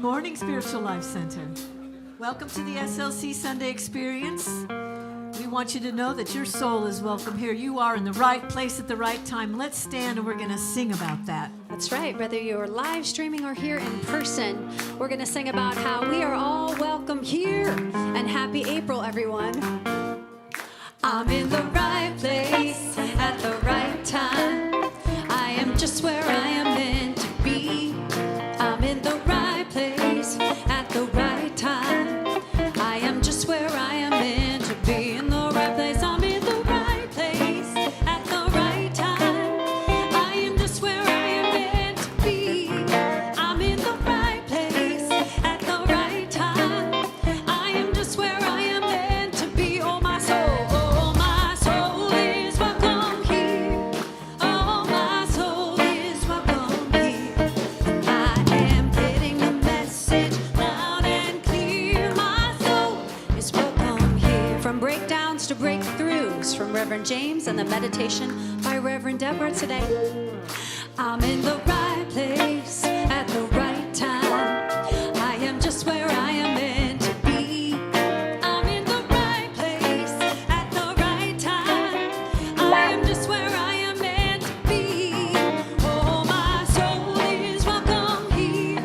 morning, Spiritual Life Center. Welcome to the SLC Sunday Experience. We want you to know that your soul is welcome here. You are in the right place at the right time. Let's stand and we're going to sing about that. That's right. Whether you're live streaming or here in person, we're going to sing about how we are all welcome here. And happy April, everyone. I'm in the right place at the right time. I am just where I am meant to be. I'm in the right place at the right time. I am just where I am meant to be. In the right place, I'm in the right place at the right time. I am just where I am meant to be. I'm in the right place at the right time. I am just where I am meant to be. Oh, my soul is welcome here. Oh, my soul is welcome here. I am getting the message loud and clear. My soul is welcome here. From breakdowns to breakthroughs, from Reverend James and the meditation by Reverend Deborah today. I'm in the right place at the right time. I am just where I am meant to be. I'm in the right place at the right time. I am just where I am meant to be. Oh, my soul is welcome here.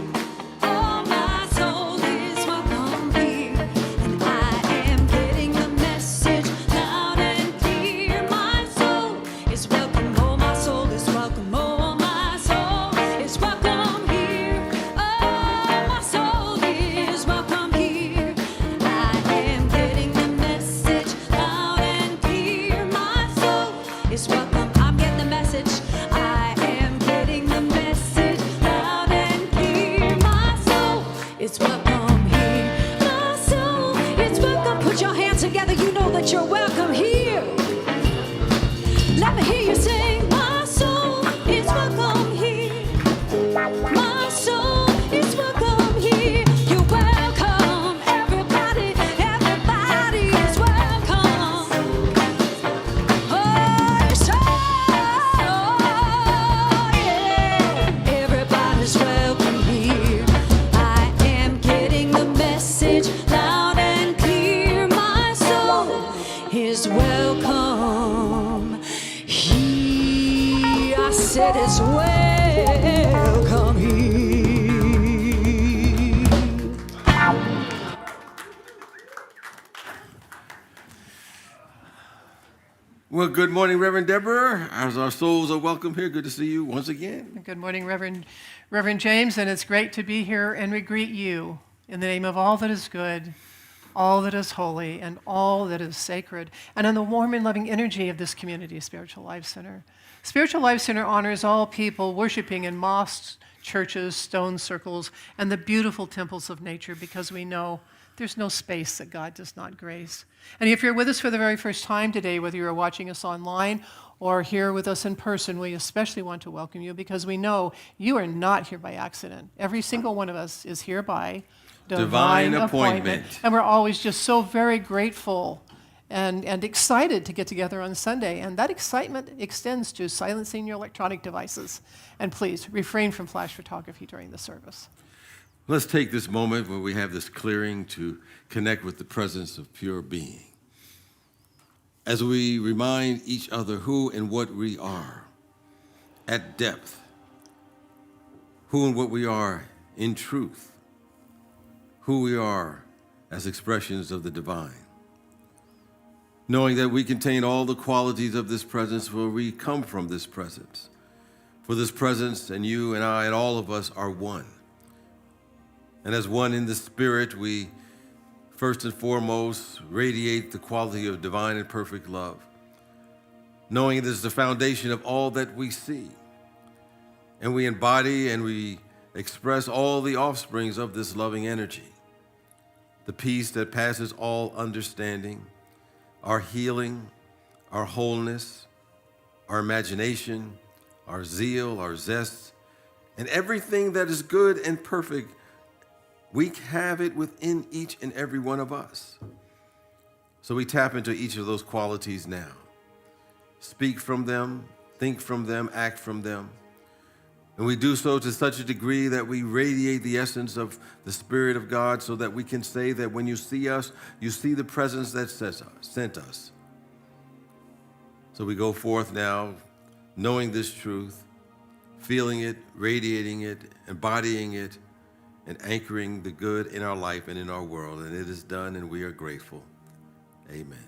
Oh, my soul is welcome here. And I am getting the message loud and clear. My soul is welcome. Oh, my soul is welcome. Oh, my soul is welcome here. Oh, my soul is welcome here. I am getting the message loud and clear. My soul is welcome. I'm getting the message. I am getting the message loud and clear. My soul is welcome here. My soul is welcome. Put your hands together. You know that you're welcome here. Let me hear you sing. My soul is welcome here. My soul is welcome here. You're welcome. Everybody is welcome. Oh, so, yeah. Everybody's welcome here. I am getting the message loud and clear. My soul is welcome here. I said it's welcome here. Well, good morning, Reverend Deborah. As our souls are welcome here, good to see you once again. Good morning, Reverend James, and it's great to be here, and we greet you in the name of all that is good, all that is holy, and all that is sacred, and in the warm and loving energy of this community, Spiritual Life Center. Spiritual Life Center honors all people worshiping in mosques, churches, stone circles, and the beautiful temples of nature, because we know there's no space that God does not grace. And if you're with us for the very first time today, whether you're watching us online or here with us in person, we especially want to welcome you, because we know you are not here by accident. Every single one of us is here by divine appointment. And we're always just so very grateful and excited to get together on Sunday. And that excitement extends to silencing your electronic devices. And please refrain from flash photography during the service. Let's take this moment where we have this clearing to connect with the presence of pure being. As we remind each other who and what we are at depth, who and what we are in truth, who we are as expressions of the divine. Knowing that we contain all the qualities of this presence, where we come from this presence. For this presence and you and I and all of us are one. And as one in the Spirit, we first and foremost radiate the quality of divine and perfect love, knowing it is the foundation of all that we see. And we embody and we express all the offsprings of this loving energy, the peace that passes all understanding, our healing, our wholeness, our imagination, our zeal, our zest, and everything that is good and perfect. We have it within each and every one of us. So we tap into each of those qualities now. Speak from them, think from them, act from them. And we do so to such a degree that we radiate the essence of the Spirit of God so that we can say that when you see us, you see the presence that sent us. So we go forth now knowing this truth, feeling it, radiating it, embodying it, and anchoring the good in our life and in our world. And it is done, and we are grateful. Amen.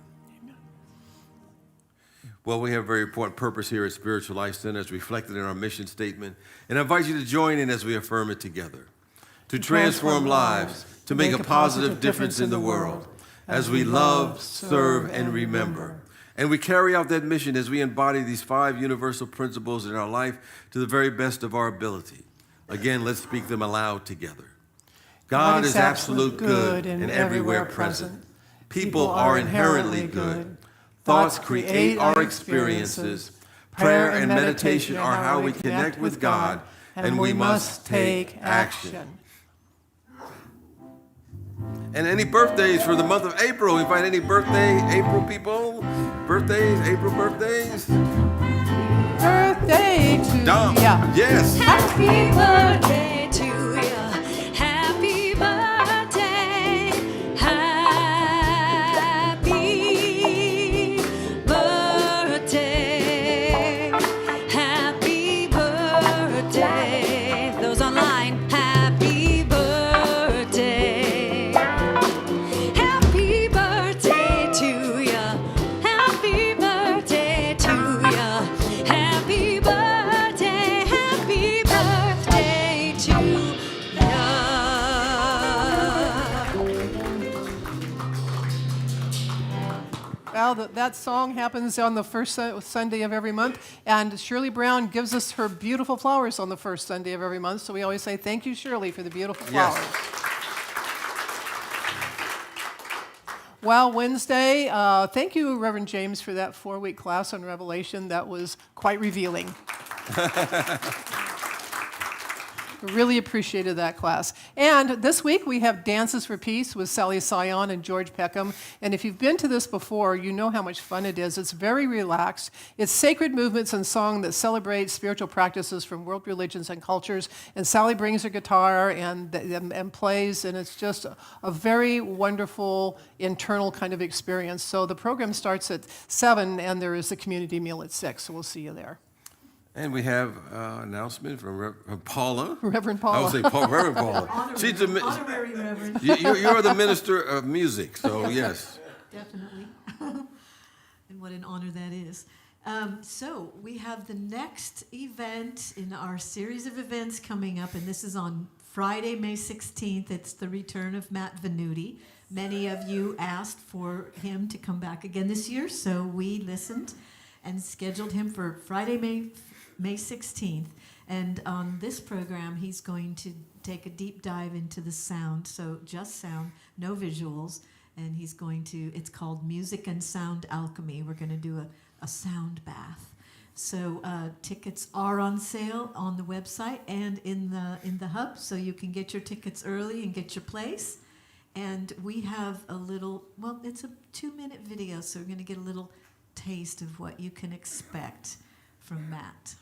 Well, we have a very important purpose here at Spiritual Life Center as reflected in our mission statement. And I invite you to join in as we affirm it together. To transform lives, to make a positive difference in the world, as we love, serve, and remember. And we carry out that mission as we embody these 5 universal principles in our life to the very best of our ability. Again, let's speak them aloud together. God is absolute good and everywhere present. People are inherently good. Thoughts create our experiences. Prayer and meditation are how we connect with God, and we must take action. And any birthdays for the month of April? We find any birthday April people? Birthdays, April birthdays? Birthday to Dom. ya. Yes. Happy birthday to you. Happy birthday. Happy birthday. Happy birthday. Those online, happy birthday. Happy birthday to you. Happy birthday to you. Happy birthday. Happy birthday to you. Well, that song happens on the first Sunday of every month, and Shirley Brown gives us her beautiful flowers on the first Sunday of every month, so we always say thank you, Shirley, for the beautiful Yes. flowers. Well, Wednesday, thank you, Reverend James, for that 4-week class on Revelation. That was quite revealing. Really appreciated that class. And this week we have Dances for Peace with Sally Sion and George Peckham. And if you've been to this before, you know how much fun it is. It's very relaxed. It's sacred movements and song that celebrate spiritual practices from world religions and cultures. And Sally brings her guitar and plays, and it's just a very wonderful internal kind of experience. So the program starts at 7, and there is a community meal at 6. So we'll see you there. And we have an announcement from Paula. Reverend I Paula. would say Reverend Paula. She's the, Honorary Reverend. you're the minister of music, so yes. Definitely. And what an honor that is. So we have the next event in our series of events coming up, and this is on Friday, May 16th. It's the return of Matt Venuti. Many of you asked for him to come back again this year, so we listened and scheduled him for Friday, May 16th. And on this program, he's going to take a deep dive into the sound, so just sound, no visuals. And he's going to, it's called Music and Sound Alchemy. We're going to do a sound bath. So tickets are on sale on the website and in the hub, so you can get your tickets early and get your place. And we have a little, well, it's a 2-minute video, so we're going to get a little taste of what you can expect from Matt.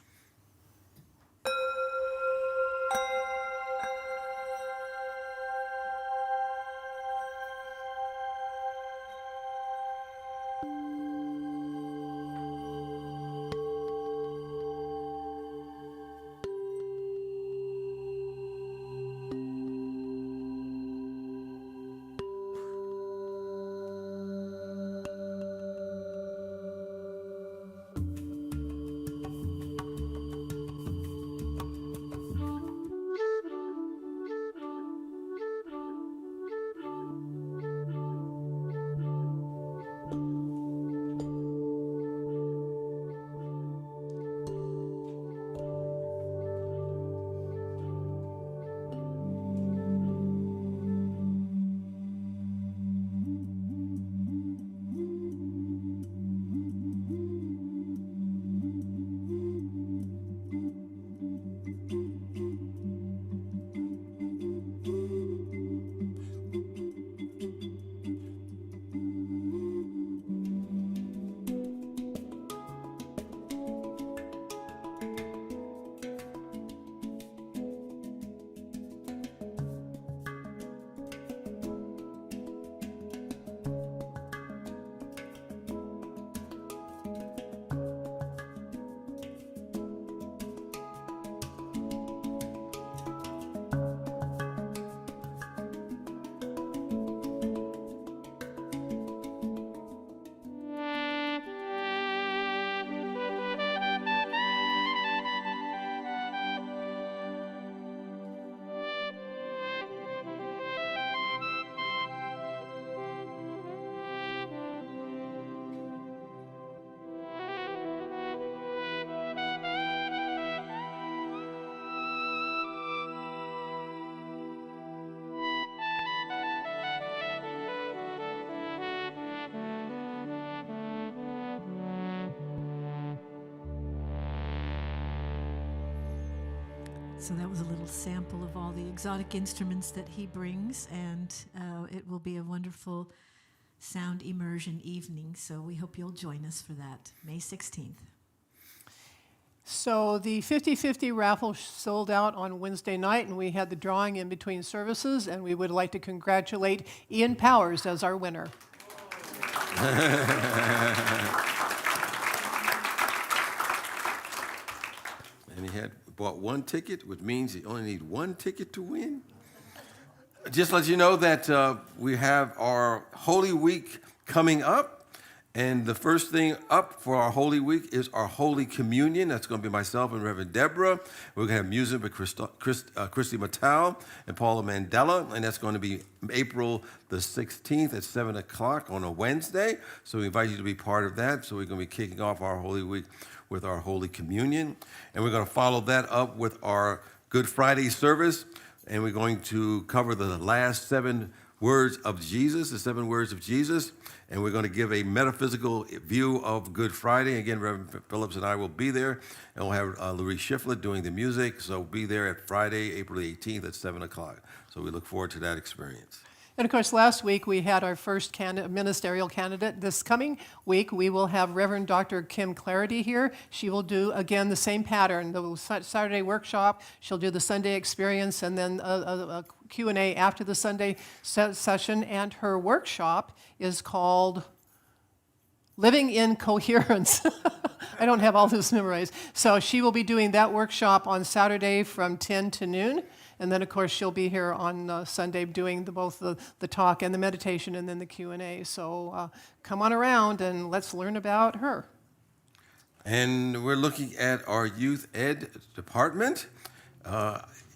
So that was a little sample of all the exotic instruments that he brings, and it will be a wonderful sound immersion evening. So we hope you'll join us for that, May 16th. So the 50-50 raffle sold out on Wednesday night, and we had the drawing in between services, and we would like to congratulate Ian Powers as our winner. And he had bought one ticket, which means you only need one ticket to win. Just let you know that we have our Holy Week coming up. And the first thing up for our Holy Week is our Holy Communion. That's going to be myself and Reverend Deborah. We're going to have music by Christy Mattel and Paula Mandella. And that's going to be April the 16th at 7 o'clock on a Wednesday. So we invite you to be part of that. So we're going to be kicking off our Holy Week with our Holy Communion. And we're going to follow that up with our Good Friday service. And we're going to cover the last 7 words of Jesus, the 7 words of Jesus. And we're going to give a metaphysical view of Good Friday. Again, Reverend Phillips and I will be there. And we'll have Louise Schiffler doing the music. So be there at Friday, April 18th at 7 o'clock. So we look forward to that experience. And of course, last week we had our first ministerial candidate. This coming week, we will have Reverend Dr. Kim Clarity here. She will do, again, the same pattern, the Saturday workshop. She'll do the Sunday experience and then a Q&A after the Sunday session. And her workshop is called Living in Coherence. I don't have all this memorized. So she will be doing that workshop on Saturday from 10 to noon. And then, of course, she'll be here on Sunday doing both the talk and the meditation and then the Q&A. So come on around and let's learn about her. And we're looking at our youth ed department.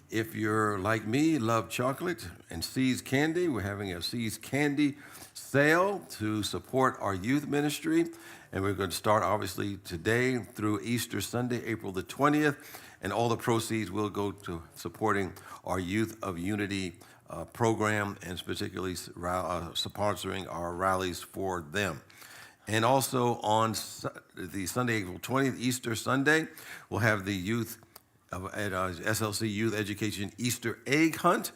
If you're like me, love chocolate and Seeds Candy, we're having a Seeds Candy sale to support our youth ministry. And we're going to start, obviously, today through Easter Sunday, April the 20th. And all the proceeds will go to supporting our Youth of Unity program and particularly sponsoring our rallies for them. And also on the Sunday, April 20th, Easter Sunday, we'll have the youth at SLC Youth Education Easter Egg Hunt.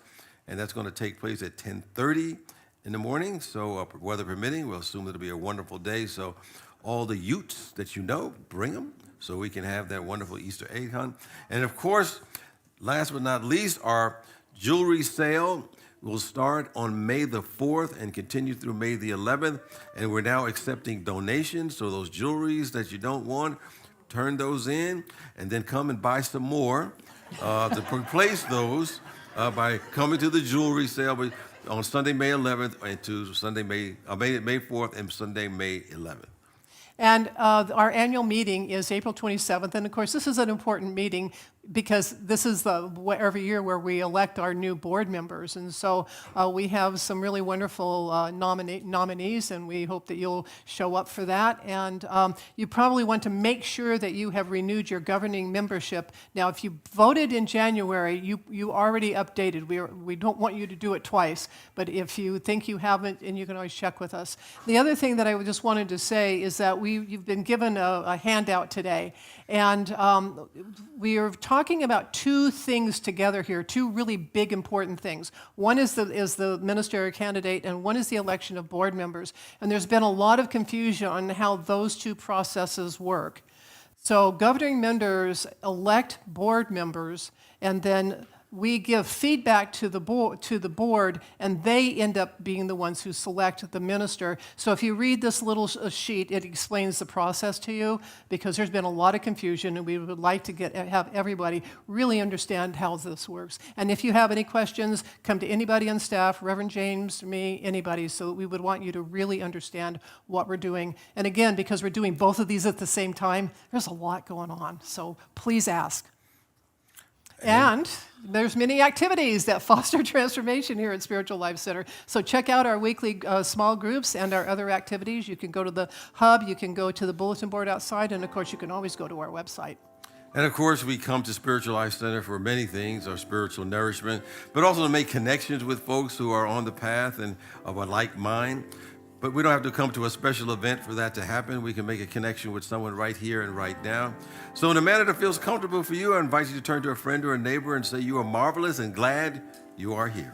And that's going to take place at 10:30 in the morning. So weather permitting, we'll assume it'll be a wonderful day. So all the youths that you know, bring them, so we can have that wonderful Easter egg hunt. And of course, last but not least, our jewelry sale will start on May the 4th and continue through May the 11th. And we're now accepting donations, so those jewelries that you don't want, turn those in, and then come and buy some more to replace those by coming to the jewelry sale on Sunday, May 11th, and to Sunday, May 4th and Sunday, May 11th. And our annual meeting is April 27th. And of course, this is an important meeting because this is every year where we elect our new board members. And so we have some really wonderful nominees, and we hope that you'll show up for that. And you probably want to make sure that you have renewed your governing membership. Now, if you voted in January, you already updated. We don't want you to do it twice. But if you think you haven't, and you can always check with us. The other thing that I just wanted to say is that you've been given a handout today. And we are talking about 2 things together here, 2 really big important things. One is the ministerial candidate, and one is the election of board members. And there's been a lot of confusion on how those 2 processes work. So governing members elect board members, and then we give feedback to the board, and they end up being the ones who select the minister. So if you read this little sheet, it explains the process to you, because there's been a lot of confusion, and we would like to have everybody really understand how this works. And if you have any questions, come to anybody on staff, Reverend James, me, anybody. So we would want you to really understand what we're doing. And again, because we're doing both of these at the same time, there's a lot going on. So please ask. And there's many activities that foster transformation here at Spiritual Life Center. So check out our weekly small groups and our other activities. You can go to the hub, you can go to the bulletin board outside, and of course you can always go to our website. And of course, we come to Spiritual Life Center for many things, our spiritual nourishment, but also to make connections with folks who are on the path and of a like mind. But we don't have to come to a special event for that to happen. We can make a connection with someone right here and right now. So in a manner that feels comfortable for you, I invite you to turn to a friend or a neighbor and say, you are marvelous and glad you are here.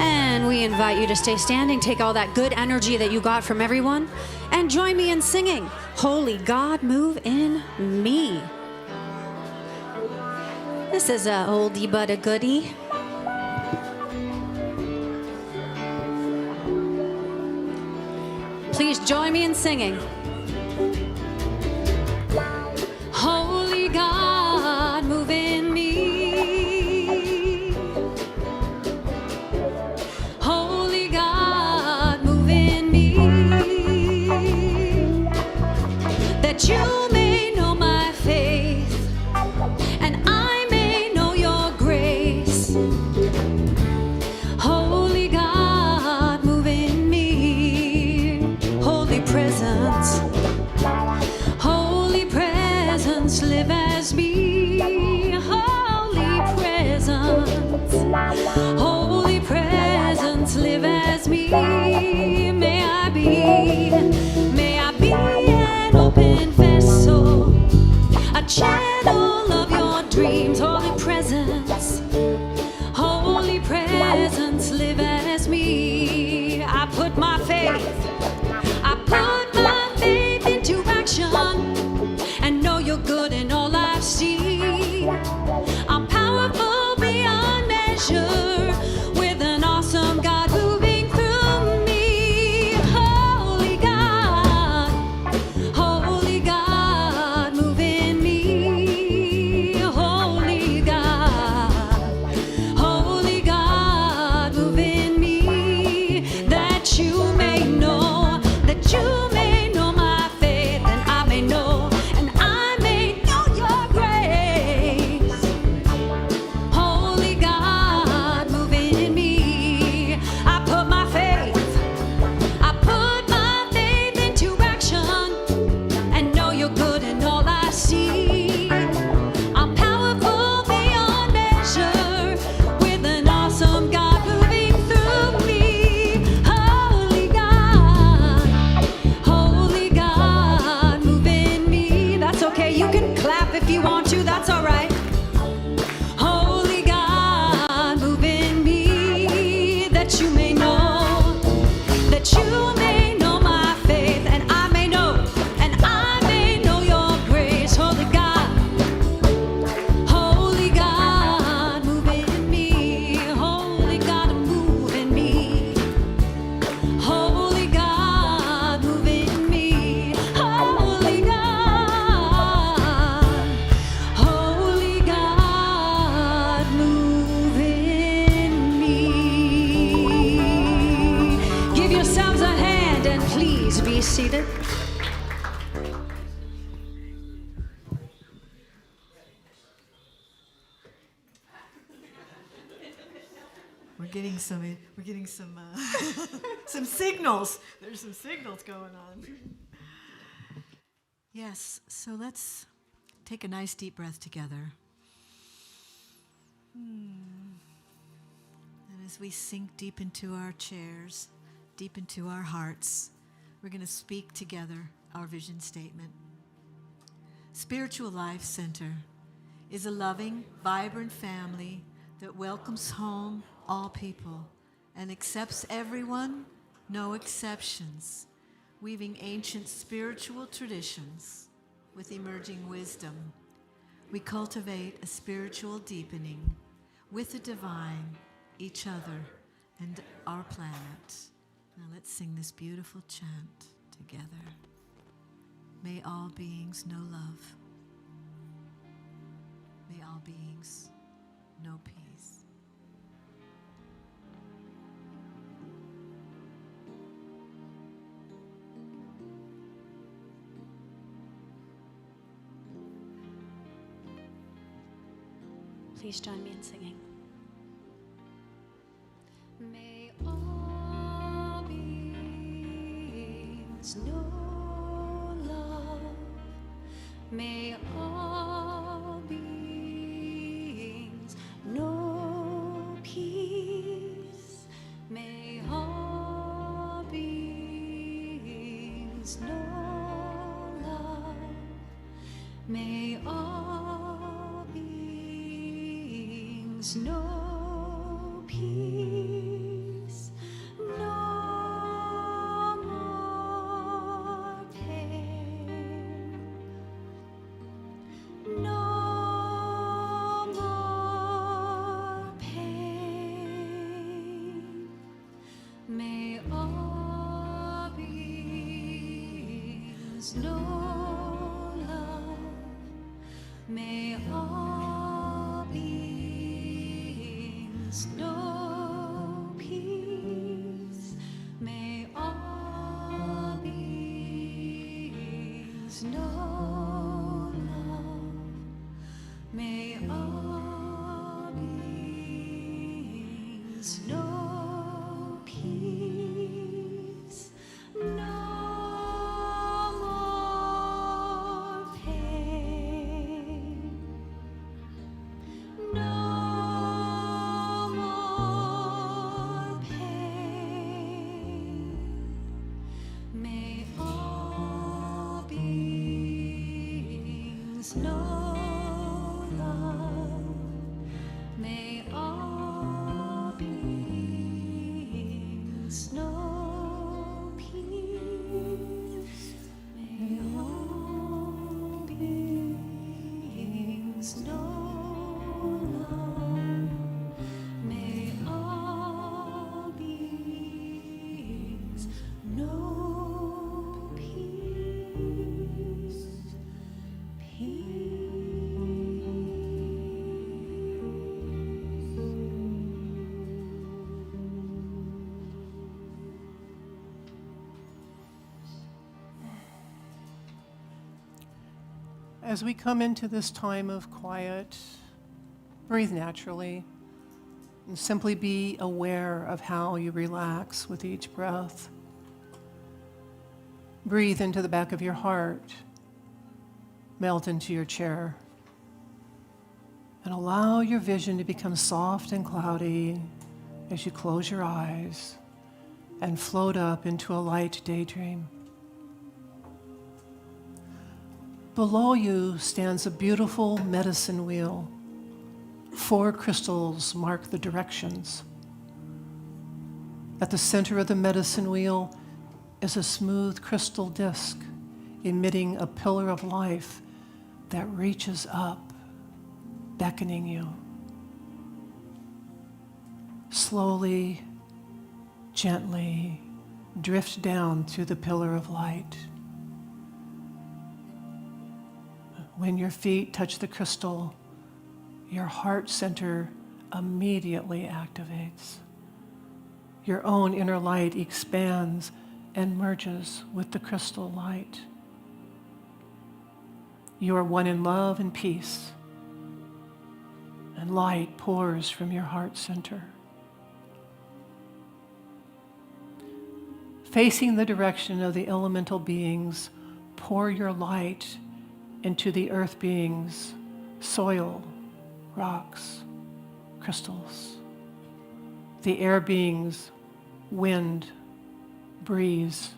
And we invite you to stay standing, take all that good energy that you got from everyone, and join me in singing, Holy God, Move in Me. This is a oldie but a goodie. Please join me in singing. Holy God, move in me. Holy God, move in me. That you may know my faith, and I may know your grace. Holy God, move in me. Holy presence, holy presence, live as me. Holy presence, holy presence, live as me. May I be an open vessel, a channel of your dreams. Holy presence, holy presence, live as me. I put my faith into action, and know you're good in all I see. I'm powerful beyond measure, with an awesome God moving through me. Holy God, move in me. Holy God, move in me. That you may know my faith, and I may know your grace. Holy God, move in me. I put my faith into action, and know you're good in all I see. I'm powerful beyond measure, with an awesome God moving through me. Holy God, move in me. That's okay, you can clap if you want to, that's all right. Holy God, move in me, that you may know my faith, and I may know your grace. Holy God, move in me. Holy God, move in me. Holy God, move in me. Holy God, move in me. Give yourselves a hand and please be seated. We're getting some some signals. There's some signals going on. Yes, so let's take a nice deep breath together. And as we sink deep into our chairs, deep into our hearts, we're going to speak together our vision statement. Spiritual Life Center is a loving, vibrant family that welcomes home all people and accepts everyone, no exceptions, weaving ancient spiritual traditions with emerging wisdom. We cultivate a spiritual deepening with the divine, each other, and our planet. Now let's sing this beautiful chant together. May all beings know love. May all beings know peace. Please join me in singing. May all beings know love. May all beings know peace. May all beings know love. May all beings know peace. No more pain. No more pain. May all beings know love. May all beings know peace. May all beings know love. May all beings know peace. No more pain. No more pain. May all beings know love. May all beings know peace. May all beings know love. May all beings know peace. As we come into this time of quiet, breathe naturally and simply be aware of how you relax with each breath. Breathe into the back of your heart, melt into your chair, and allow your vision to become soft and cloudy as you close your eyes and float up into a light daydream. Below you stands a beautiful medicine wheel. 4 crystals mark the directions. At the center of the medicine wheel is a smooth crystal disc emitting a pillar of life that reaches up, beckoning you. Slowly, gently, drift down through the pillar of light. When your feet touch the crystal, your heart center immediately activates. Your own inner light expands and merges with the crystal light. You are one in love and peace, and light pours from your heart center. Facing the direction of the elemental beings, pour your light into the earth beings, soil, rocks, crystals. The air beings, wind, breeze,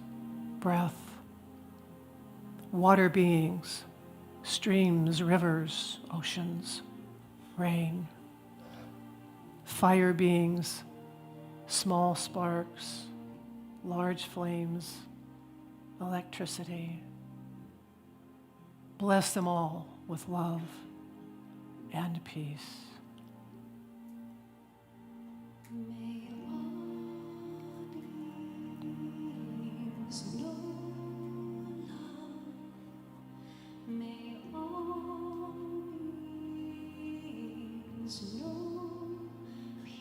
breath. Water beings, streams, rivers, oceans, rain. Fire beings, small sparks, large flames, electricity. Bless them all with love and peace. May all beings know love. May all beings know peace.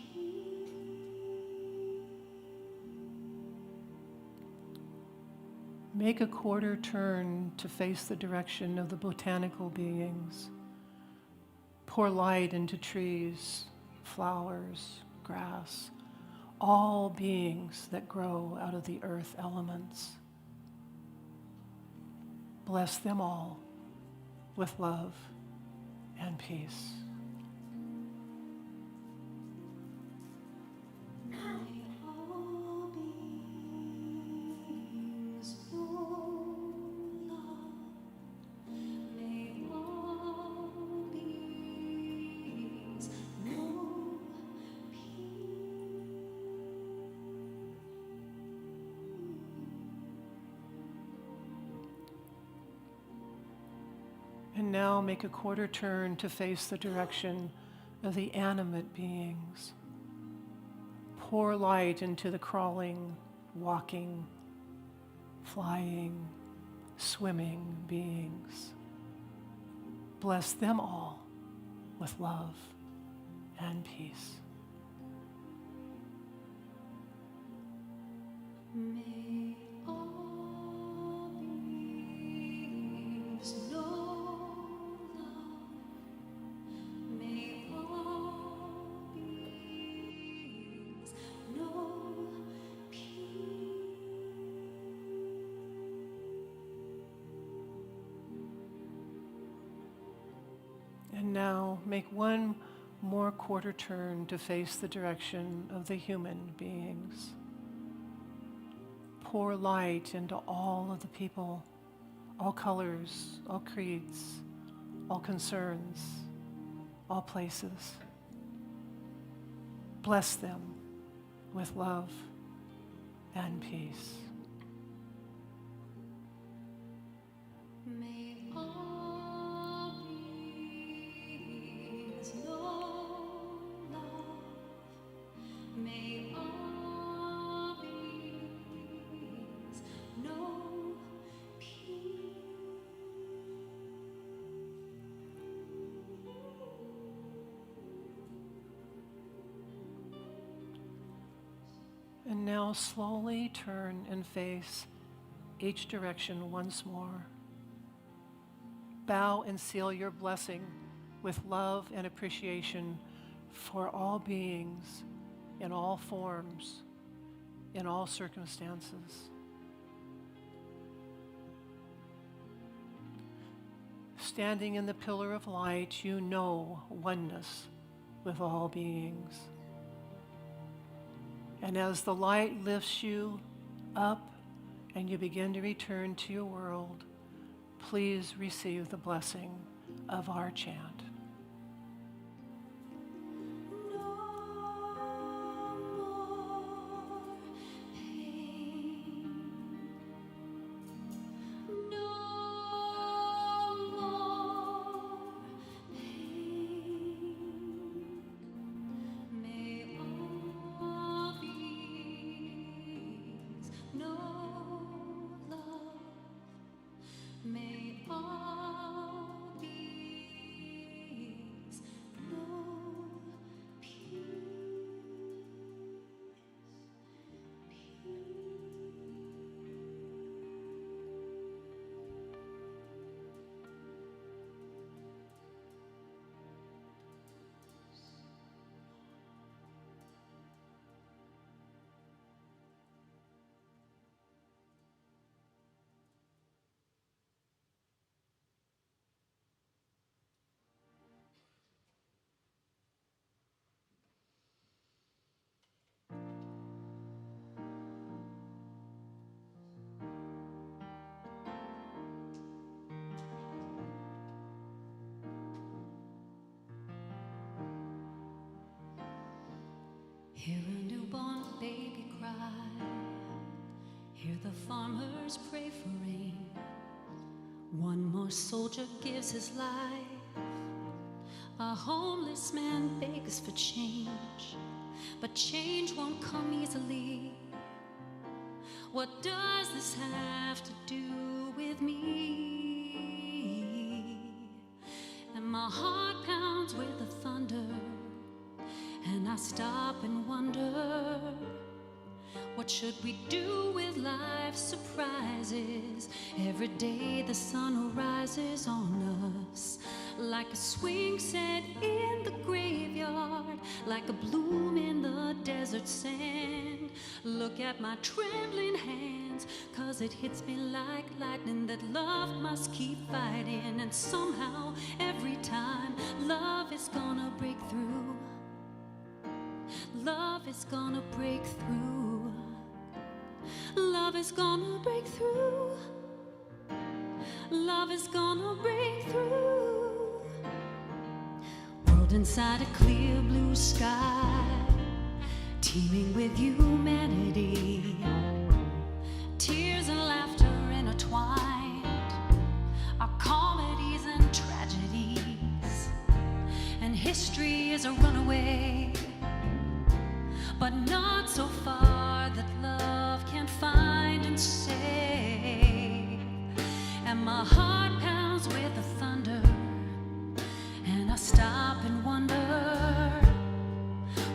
Make a quarter turn to face the direction of the botanical beings. Pour light into trees, flowers, grass, all beings that grow out of the earth elements. Bless them all with love and peace. May all beings know love. May all beings know And now make a quarter turn to face the direction of the animate beings. Pour light into the crawling, walking, flying, swimming beings. Bless them all with love and peace. May all beings know love. May all beings know peace. And now make one more quarter turn to face the direction of the human beings. Pour light into all of the people, all colors, all creeds, all concerns, all places. Bless them with love and peace. May all beings know love. May all beings know peace. And now slowly turn and face each direction once more. Bow and seal your blessing with love and appreciation for all beings in all forms, in all circumstances. Standing in the pillar of light, you know oneness with all beings. And as the light lifts you up and you begin to return to your world, please receive the blessing of our chant. No more pain. No more pain. May all beings know love. May all beings know peace. Hear a newborn baby Hear the farmers pray for rain. One more soldier gives his life. A homeless man begs for change, but change won't come easily. What does this have to do with me? And my heart pounds with the thunder, and I stop and wonder, what should we do with life's surprises? Every day the sun rises on us, like a swing set in the graveyard, like a bloom in the desert sand. Look at my trembling hands, 'cause it hits me like lightning that love must keep fighting. And somehow, every time, love is gonna break through. Love is gonna break through. Love is gonna break through. Love is gonna break through. World inside a clear blue sky, teeming with humanity. Tears and laughter intertwined, our comedies and tragedies. And history is a runaway, but not so far that love can't find and save. And my heart pounds with the thunder, and I stop and wonder,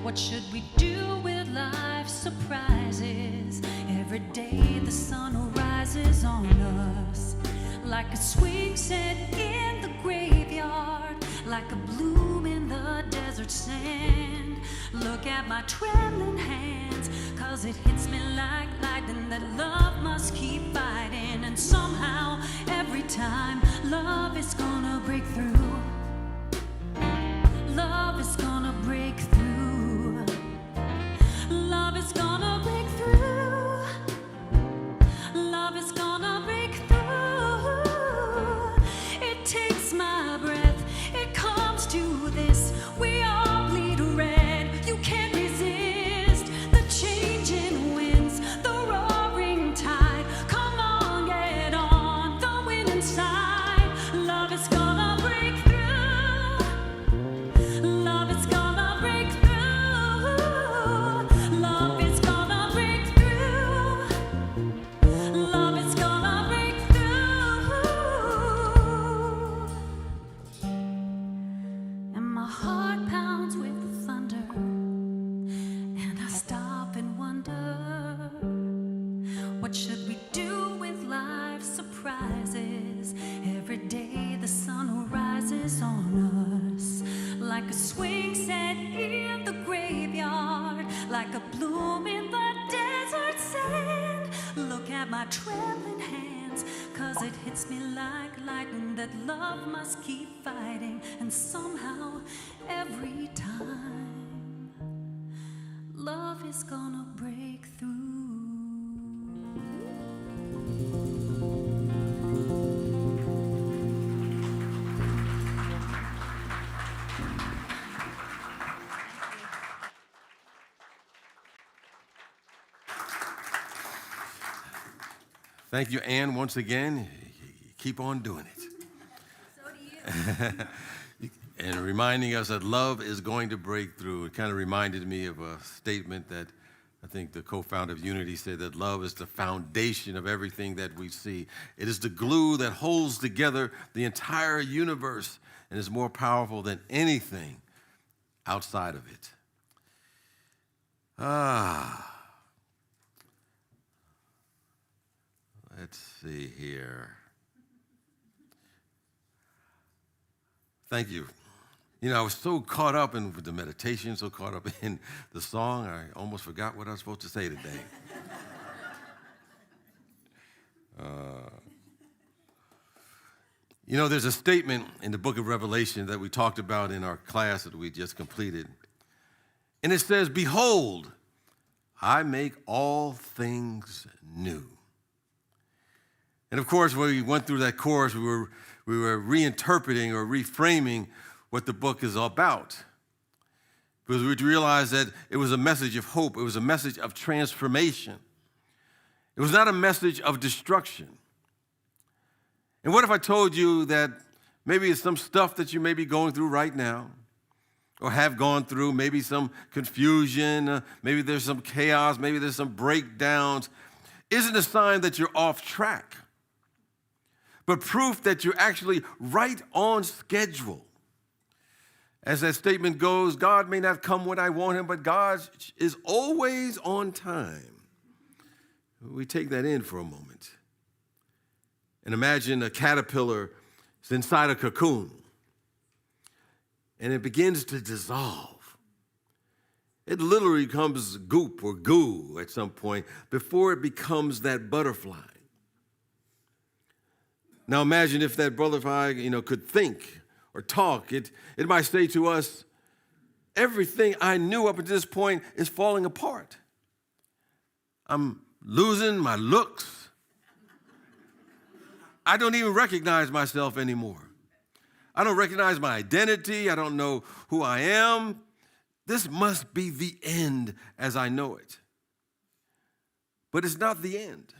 what should we do with life's surprises? Every day the sun rises on us, like a swing set in the graveyard, like a bloom in the desert sand. Look at my trembling hands, 'cause it hits me like lightning that love must keep fighting. And somehow, every time, love is gonna break through. Love is gonna break through. Love is gonna break through. Love is gonna break through. It takes my breath, it comes to this. We all bleed red. You can't resist the changing winds, the roaring tide. Come on, get on the winning side. Love is gonna break through. Love is gonna break through. Love is gonna break through. Love is gonna break through. And my heart pounds with the thunder, and I stop and wonder, what should we do with life's surprises? Every day the sun rises on us, like a swing set in the graveyard, like a bloom in the desert sand. Look at my trembling hands, 'cause it hits me like lightning that love must keep fighting. And somehow, every time, love is gonna break through. Thank you, Ann, once again. Keep on doing it. So do you. And reminding us that love is going to break through. It kind of reminded me of a statement that I think the co-founder of Unity said, that love is the foundation of everything that we see. It is the glue that holds together the entire universe and is more powerful than anything outside of it. Let's see here. Thank you. You know, I was so caught up in the meditation, so caught up in the song, I almost forgot what I was supposed to say today. You know, there's a statement in the book of Revelation that we talked about in our class that we just completed. And it says, "Behold, I make all things new." And of course, when we went through that course, we were reinterpreting or reframing what the book is all about. Because we realized that it was a message of hope. It was a message of transformation. It was not a message of destruction. And what if I told you that maybe it's some stuff that you may be going through right now or have gone through, maybe some confusion, maybe there's some chaos, maybe there's some breakdowns, isn't a sign that you're off track, but proof that you're actually right on schedule. As that statement goes, God may not come when I want him, but God is always on time. We take that in for a moment. And imagine a caterpillar is inside a cocoon, and it begins to dissolve. It literally becomes goop or goo at some point before it becomes that butterfly. Now imagine if that butterfly, could think or talk. It might say to us, everything I knew up until this point is falling apart. I'm losing my looks. I don't even recognize myself anymore. I don't recognize my identity. I don't know who I am. This must be the end as I know it. But it's not the end.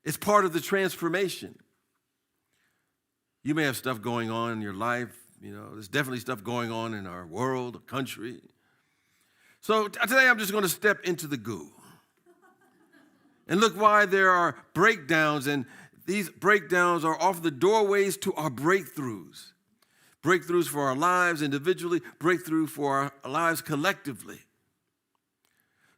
It's part of the transformation. You may have stuff going on in your life. There's definitely stuff going on in our world, our country. So today I'm just going to step into the goo and look why there are breakdowns, and these breakdowns are often the doorways to our breakthroughs. Breakthroughs for our lives individually, breakthrough for our lives collectively.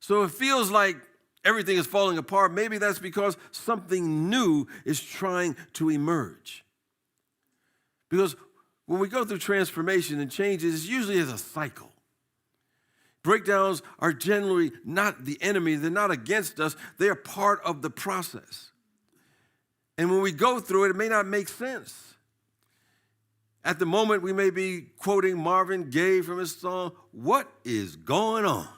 So it feels like everything is falling apart. Maybe that's because something new is trying to emerge. Because when we go through transformation and changes, it's usually as a cycle. Breakdowns are generally not the enemy. They're not against us. They are part of the process. And when we go through it, it may not make sense. At the moment, we may be quoting Marvin Gaye from his song, "What is going on?"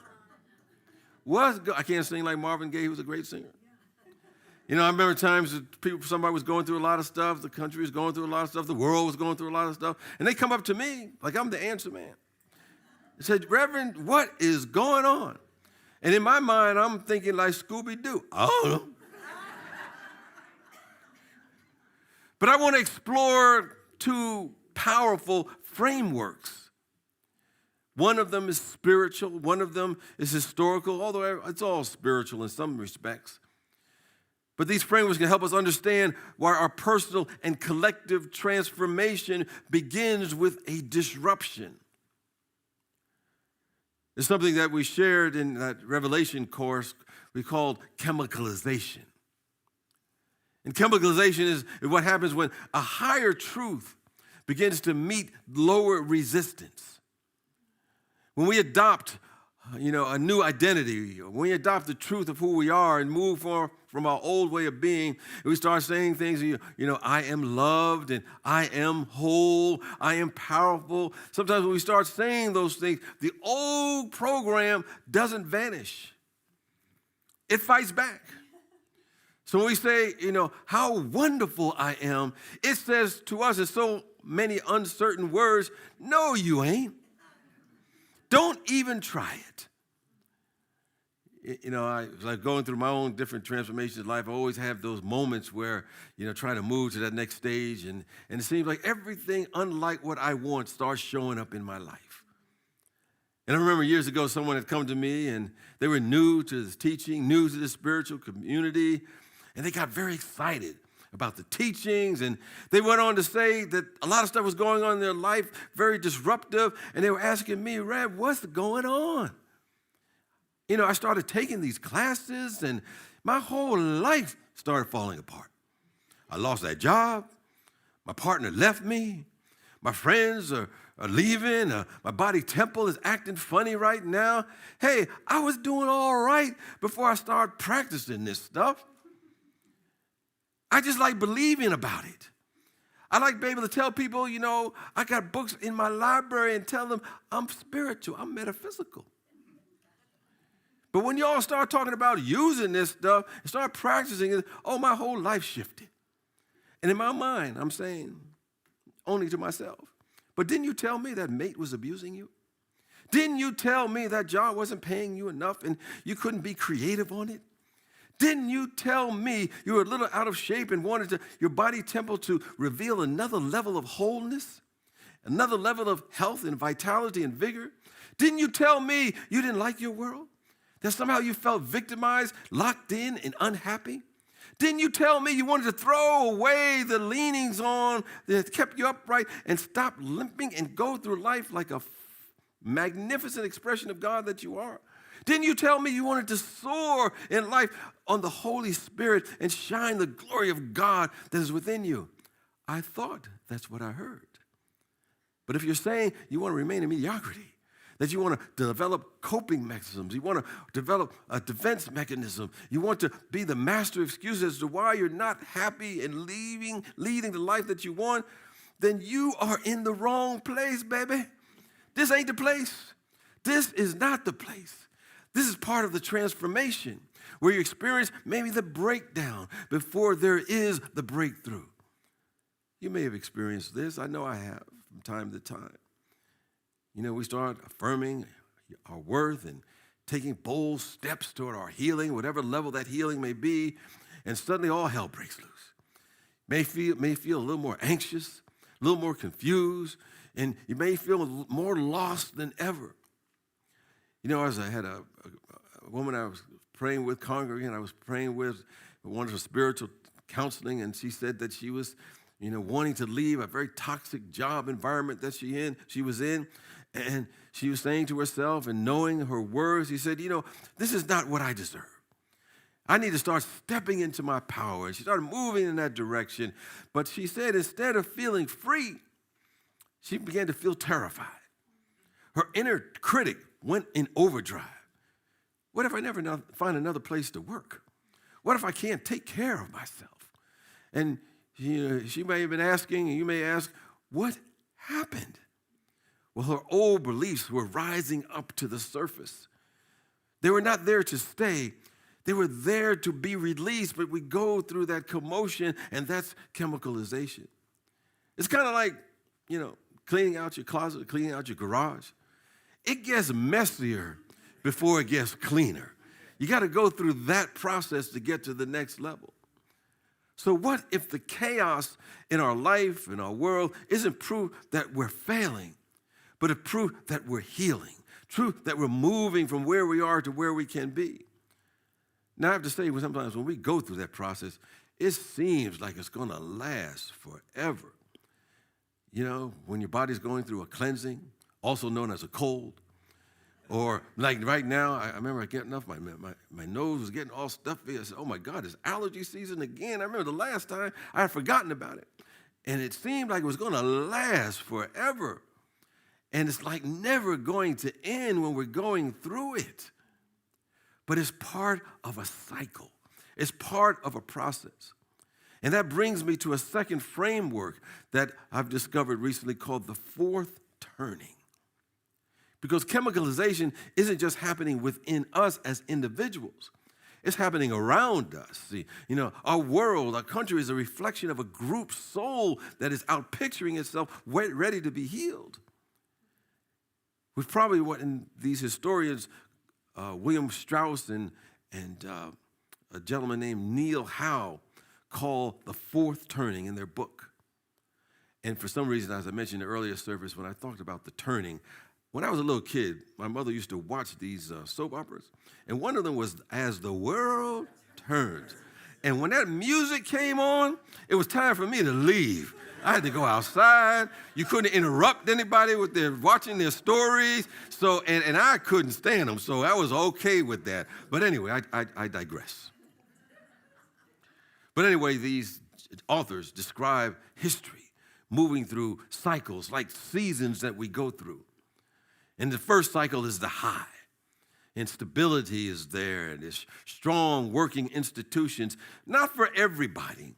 I can't sing like Marvin Gaye. He was a great singer. I remember times that somebody was going through a lot of stuff, the country was going through a lot of stuff, the world was going through a lot of stuff, and they come up to me like I'm the answer man. They said, "Reverend, what is going on?" And in my mind, I'm thinking like Scooby-Doo. I don't know. But I want to explore two powerful frameworks. One of them is spiritual. One of them is historical, although it's all spiritual in some respects. But these frameworks can help us understand why our personal and collective transformation begins with a disruption. It's something that we shared in that Revelation course we called chemicalization. And chemicalization is what happens when a higher truth begins to meet lower resistance. When we adopt, a new identity, when we adopt the truth of who we are and move from our old way of being, and we start saying things, I am loved and I am whole, I am powerful. Sometimes when we start saying those things, the old program doesn't vanish. It fights back. So when we say, how wonderful I am, it says to us in so many uncertain words, no, you ain't. Don't even try it. I was like going through my own different transformations in life. I always have those moments where, trying to move to that next stage, and it seems like everything unlike what I want starts showing up in my life. And I remember years ago, someone had come to me, and they were new to this teaching, new to the spiritual community, and they got very excited about the teachings, and they went on to say that a lot of stuff was going on in their life, very disruptive, and they were asking me, "Rev, what's going on?" I started taking these classes, and my whole life started falling apart. I lost that job. My partner left me. My friends are leaving. My body temple is acting funny right now. Hey, I was doing all right before I started practicing this stuff. I just like believing about it. I like being able to tell people, I got books in my library and tell them I'm spiritual, I'm metaphysical. But when y'all start talking about using this stuff and start practicing it, my whole life shifted. And in my mind, I'm saying, only to myself, but didn't you tell me that mate was abusing you? Didn't you tell me that job wasn't paying you enough and you couldn't be creative on it? Didn't you tell me you were a little out of shape and wanted your body temple to reveal another level of wholeness, another level of health and vitality and vigor? Didn't you tell me you didn't like your world? That somehow you felt victimized, locked in, and unhappy? Didn't you tell me you wanted to throw away the leanings on that kept you upright and stop limping and go through life like a magnificent expression of God that you are? Didn't you tell me you wanted to soar in life on the Holy Spirit and shine the glory of God that is within you? I thought that's what I heard. But if you're saying you want to remain in mediocrity, that you want to develop coping mechanisms, you want to develop a defense mechanism, you want to be the master of excuses as to why you're not happy and leading the life that you want, then you are in the wrong place, baby. This ain't the place. This is not the place. This is part of the transformation where you experience maybe the breakdown before there is the breakthrough. You may have experienced this. I know I have from time to time. You know, we start affirming our worth and taking bold steps toward our healing, whatever level that healing may be, and suddenly all hell breaks loose. May feel a little more anxious, a little more confused, and you may feel more lost than ever. You know, I had a woman I was praying with, congregant, I was praying with, one of her spiritual counseling, and she said that she was, wanting to leave a very toxic job environment that she was in, and she was saying to herself and knowing her words, she said, this is not what I deserve. I need to start stepping into my power. And she started moving in that direction. But she said instead of feeling free, she began to feel terrified. Her inner critic went in overdrive. What if I never find another place to work? What if I can't take care of myself? And she may have been asking, and you may ask, what happened? Well, her old beliefs were rising up to the surface. They were not there to stay. They were there to be released, but we go through that commotion, and that's chemicalization. It's kind of like, cleaning out your closet, cleaning out your garage. It gets messier before it gets cleaner. You got to go through that process to get to the next level. So what if the chaos in our life, in our world, isn't proof that we're failing, but a proof that we're healing, truth that we're moving from where we are to where we can be? Now, I have to say, sometimes when we go through that process, it seems like it's going to last forever. When your body's going through a cleansing, also known as a cold, or like right now, I remember getting up, my nose was getting all stuffy. I said, oh my God, it's allergy season again. I remember the last time I had forgotten about it. And it seemed like it was going to last forever. And it's like never going to end when we're going through it. But it's part of a cycle. It's part of a process. And that brings me to a second framework that I've discovered recently called the fourth turning. Because chemicalization isn't just happening within us as individuals. It's happening around us. See, our world, our country is a reflection of a group soul that is out picturing itself ready to be healed. We've probably what in these historians, William Strauss and a gentleman named Neil Howe call the fourth turning in their book. And for some reason, as I mentioned in the earlier service, when I talked about the turning, when I was a little kid, my mother used to watch these soap operas, and one of them was As the World Turns. And when that music came on, it was time for me to leave. I had to go outside. You couldn't interrupt anybody with watching their stories. So, and I couldn't stand them, so I was okay with that. But anyway, I digress. But anyway, these authors describe history moving through cycles, like seasons that we go through. And the first cycle is the high. And stability is there, and there's strong working institutions, not for everybody.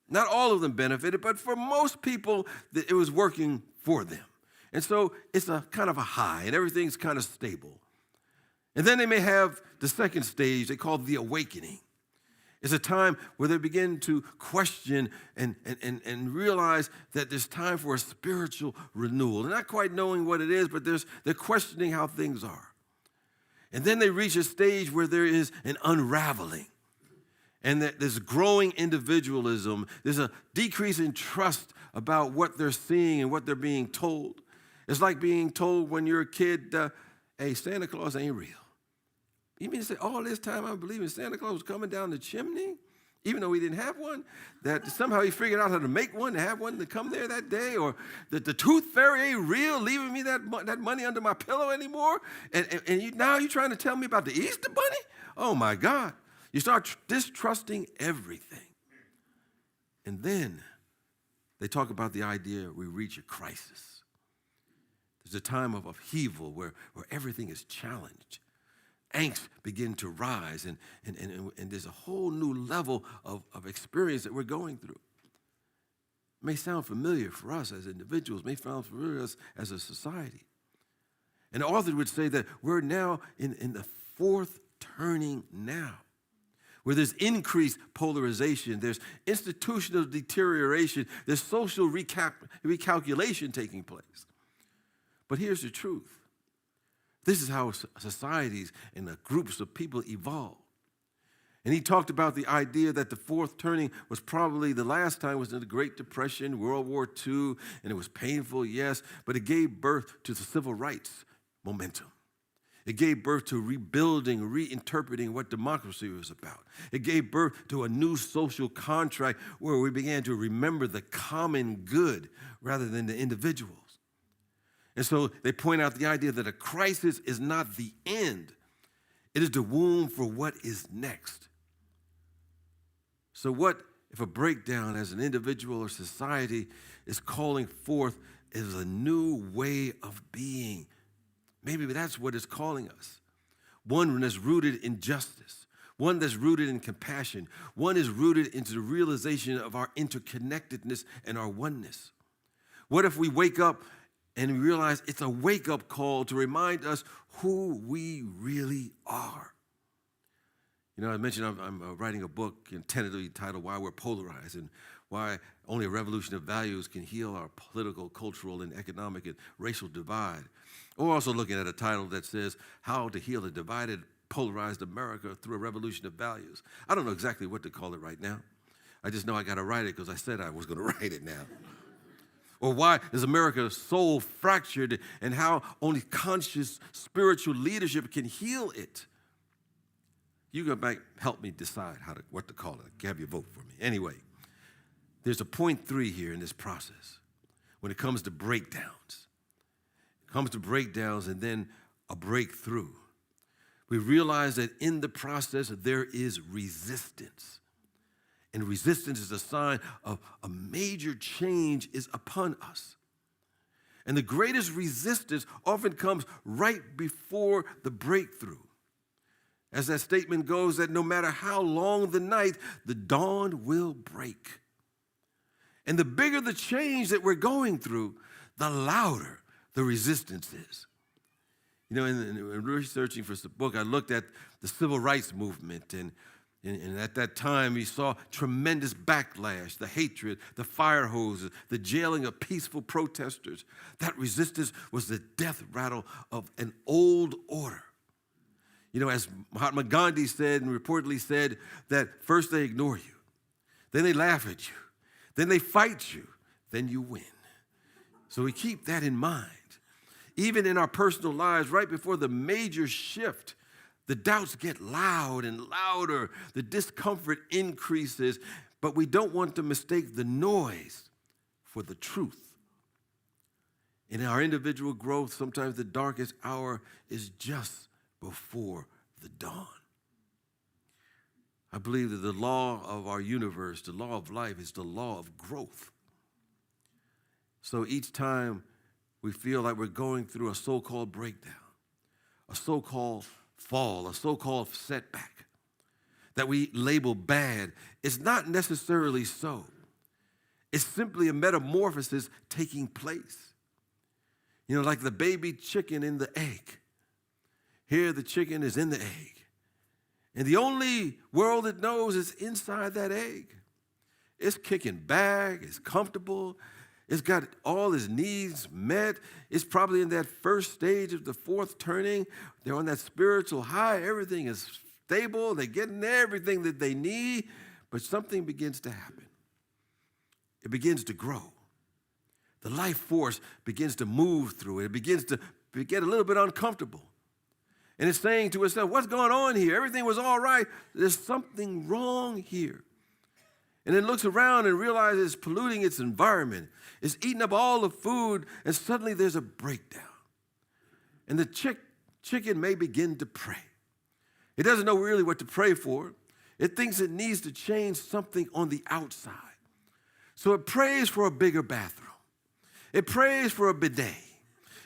Not all of them benefited, but for most people, it was working for them. And so it's a kind of a high, and everything's kind of stable. And then they may have the second stage they call the awakening. It's a time where they begin to question and realize that there's time for a spiritual renewal. They're not quite knowing what it is, but they're questioning how things are. And then they reach a stage where there is an unraveling. and that there's growing individualism. There's a decrease in trust about what they're seeing and what they're being told. It's like being told when you're a kid, hey, Santa Claus ain't real. You mean to say all this time I believe in Santa Claus was coming down the chimney, even though we didn't have one, that somehow he figured out how to make one, to have one to come there that day, or that the tooth fairy ain't real, leaving me that money under my pillow anymore, and now you're trying to tell me about the Easter Bunny? Oh, my God. You start distrusting everything. And then they talk about the idea we reach a crisis. There's a time of upheaval where everything is challenged. Angst begin to rise, and there's a whole new level of experience that we're going through. It may sound familiar for us as individuals, may sound familiar to us as a society. And the author would say that we're now in the fourth turning now, where there's increased polarization, there's institutional deterioration, there's social recalculation taking place. But here's the truth. This is how societies and the groups of people evolve. And he talked about the idea that the fourth turning was probably the last time was in the Great Depression, World War II, and it was painful, yes, but it gave birth to the civil rights momentum. It gave birth to rebuilding, reinterpreting what democracy was about. It gave birth to a new social contract where we began to remember the common good rather than the individuals. And so they point out the idea that a crisis is not the end. It is the womb for what is next. So what if a breakdown as an individual or society is calling forth is a new way of being? Maybe that's what it's calling us. One that's rooted in justice. One that's rooted in compassion. One is rooted into the realization of our interconnectedness and our oneness. What if we wake up and we realize it's a wake-up call to remind us who we really are? You know, I mentioned I'm writing a book tentatively titled Why We're Polarized and why only a revolution of values can heal our political, cultural, and economic and racial divide. We're also looking at a title that says How to Heal a Divided, Polarized America Through a Revolution of Values. I don't know exactly what to call it right now. I just know I got to write it because I said I was going to write it now. Or why is America's soul fractured and how only conscious spiritual leadership can heal it? You go back, help me decide what to call it. Have your vote for me. Anyway, there's a point 3 here in this process when it comes to breakdowns. It comes to breakdowns and then a breakthrough. We realize that in the process there is resistance. And resistance is a sign of a major change is upon us. And the greatest resistance often comes right before the breakthrough. As that statement goes, that no matter how long the night, the dawn will break. And the bigger the change that we're going through, the louder the resistance is. You know, in researching for this book, I looked at the civil rights movement, and at that time, we saw tremendous backlash, the hatred, the fire hoses, the jailing of peaceful protesters. That resistance was the death rattle of an old order. You know, as Mahatma Gandhi said and reportedly said, that first they ignore you, then they laugh at you, then they fight you, then you win. So we keep that in mind. Even in our personal lives, right before the major shift, the doubts get loud and louder. The discomfort increases, but we don't want to mistake the noise for the truth. In our individual growth, sometimes the darkest hour is just before the dawn. I believe that the law of our universe, the law of life, is the law of growth. So each time we feel like we're going through a so-called breakdown, a so-called fall, a so-called setback that we label bad, it's not necessarily so. It's simply a metamorphosis taking place. You know, like the baby chicken in the egg. Here the chicken is in the egg. And the only world it knows is inside that egg. It's kicking back, it's comfortable, it's got all its needs met. It's probably in that first stage of the fourth turning. They're on that spiritual high. Everything is stable, they're getting everything that they need, but something begins to happen. It begins to grow. The life force begins to move through it. It begins to get a little bit uncomfortable. And it's saying to itself, what's going on here? Everything was all right. There's something wrong here. And it looks around and realizes it's polluting its environment. It's eating up all the food, and suddenly there's a breakdown. And the chicken may begin to pray. It doesn't know really what to pray for. It thinks it needs to change something on the outside. So it prays for a bigger bathroom. It prays for a bidet.